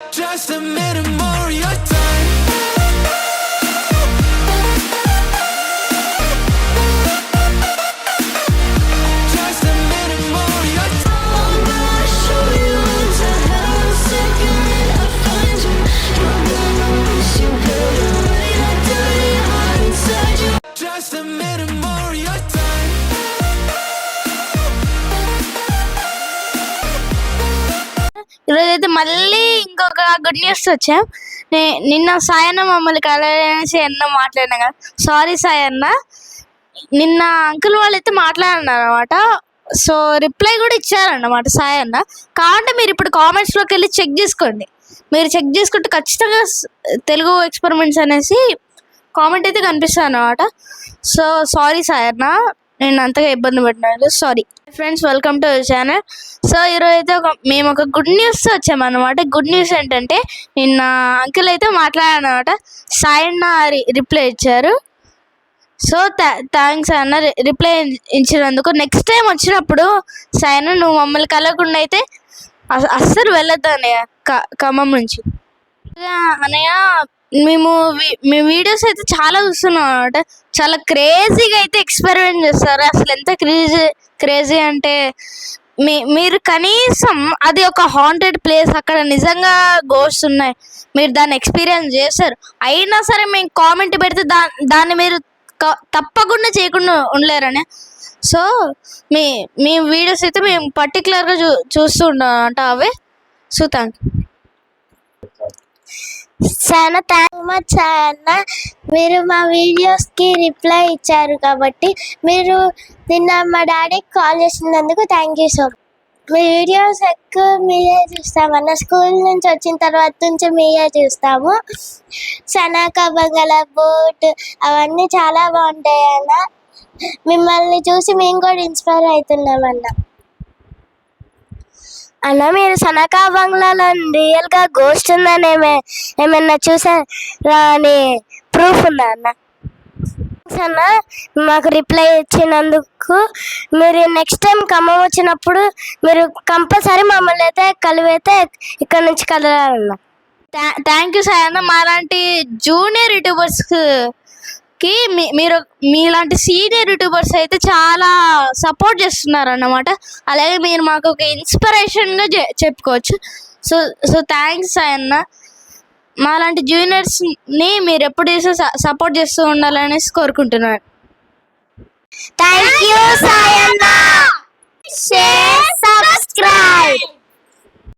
Just a minute more of your time. Just a minute more of your time. I'm gonna show you into hell. Second I find you, you're gonna miss you. Gonna lay that dirty heart inside you. Just a minute more of your time. ఈరోజైతే మళ్ళీ ఇంకొక good news వచ్చాం. నిన్న సాయన్న మమ్మల్ని కలసి అన్న మాట్లాడినా కదా, సారీ సాయన్న. నిన్న అంకుల్ వాళ్ళైతే మాట్లాడినారు అనమాట. సో రిప్లై కూడా ఇచ్చారన్నమాట సాయన్న. కావాలంటే మీరు ఇప్పుడు కామెంట్స్లోకి వెళ్ళి చెక్ చేసుకోండి. మీరు చెక్ చేసుకుంటే ఖచ్చితంగా తెలుగు ఎక్స్పెరిమెంట్స్ అనేసి కామెంట్ అయితే కనిపిస్తుంది అనమాట. సో సారీ సాయన్న, నేను అంతగా ఇబ్బంది పెట్టినాను, sorry. Friends, welcome to our channel. So ఈరోజు అయితే మేము ఒక గుడ్ న్యూస్ వచ్చామన్నమాట. గుడ్ న్యూస్ ఏంటంటే నిన్న అంకుల్ అయితే మాట్లాడారనమాట. సాయన్న రిప్లై ఇచ్చారు. సో థ్యాంక్స్ అన్న రిప్లై ఇచ్చినందుకు. నెక్స్ట్ టైం వచ్చినప్పుడు సాయన్న నువ్వు మమ్మల్ని కలవకుండా అయితే అస్సలు వెళ్ళొద్దు అన్నయ్య ఖమ్మం నుంచి. అన్నయ్య మేము వీడియోస్ అయితే చాలా చూస్తున్నాం అనమాట. చాలా క్రేజీగా అయితే ఎక్స్పెరిమెంట్ చేస్తారు. అసలు ఎంత క్రేజీ అంటే మీరు కనీసం అది ఒక హాంటెడ్ ప్లేస్, అక్కడ నిజంగా గోస్ట్ ఉన్నాయి, మీరు దాన్ని ఎక్స్పీరియన్స్ చేస్తారు. అయినా సరే మేము కామెంట్ పెడితే దాన్ని మీరు తప్పకుండా చేయకుండా ఉండలేరని. సో మీ వీడియోస్ అయితే మేము పర్టికులర్గా చూస్తూ ఉంటాం అంట అవే. So thank you. చాలా థ్యాంక్ మచ్ అన్న, మీరు మా వీడియోస్కి రిప్లై ఇచ్చారు కాబట్టి. మీరు నిన్న మా డాడీకి కాల్ చేసినందుకు thank you so much. Me videos ఎక్కువ మీరే చూస్తామన్న. స్కూల్ నుంచి వచ్చిన తర్వాత నుంచి మీరే చూస్తాము. సనాకా బంగాళా బోట్ అవన్నీ చాలా బాగుంటాయి అన్న. మిమ్మల్ని చూసి మేము కూడా ఇన్స్పైర్ అవుతున్నామన్న. అన్న, మీరు సనకా బంగ్లాలో రియల్గా గోస్ట్ ఉందని ఏమన్నా చూసారా అని ప్రూఫ్ ఉందా అన్న? అన్న, మాకు రిప్లై ఇచ్చినందుకు. మీరు నెక్స్ట్ టైం ఖమ్మం వచ్చినప్పుడు మీరు కంపల్సరీ మమ్మల్ని అయితే కలివైతే ఇక్కడ నుంచి కలవాలన్న. థ్యాంక్ యూ సార్ అన్న. మాలాంటి జూనియర్ యూట్యూబర్స్కి మీరు మీలాంటి సీనియర్ యూట్యూబర్స్ అయితే చాలా సపోర్ట్ చేస్తున్నారు అన్నమాట. అలాగే మీరు మాకు ఒక ఇన్స్పిరేషన్గా చెప్పుకోవచ్చు. సో థ్యాంక్స్ అన్న. మాలాంటి జూనియర్స్ని మీరు ఎప్పుడు సపోర్ట్ చేస్తూ ఉండాలనేసి కోరుకుంటున్నాను. Thank you Sayanna. Share, subscribe.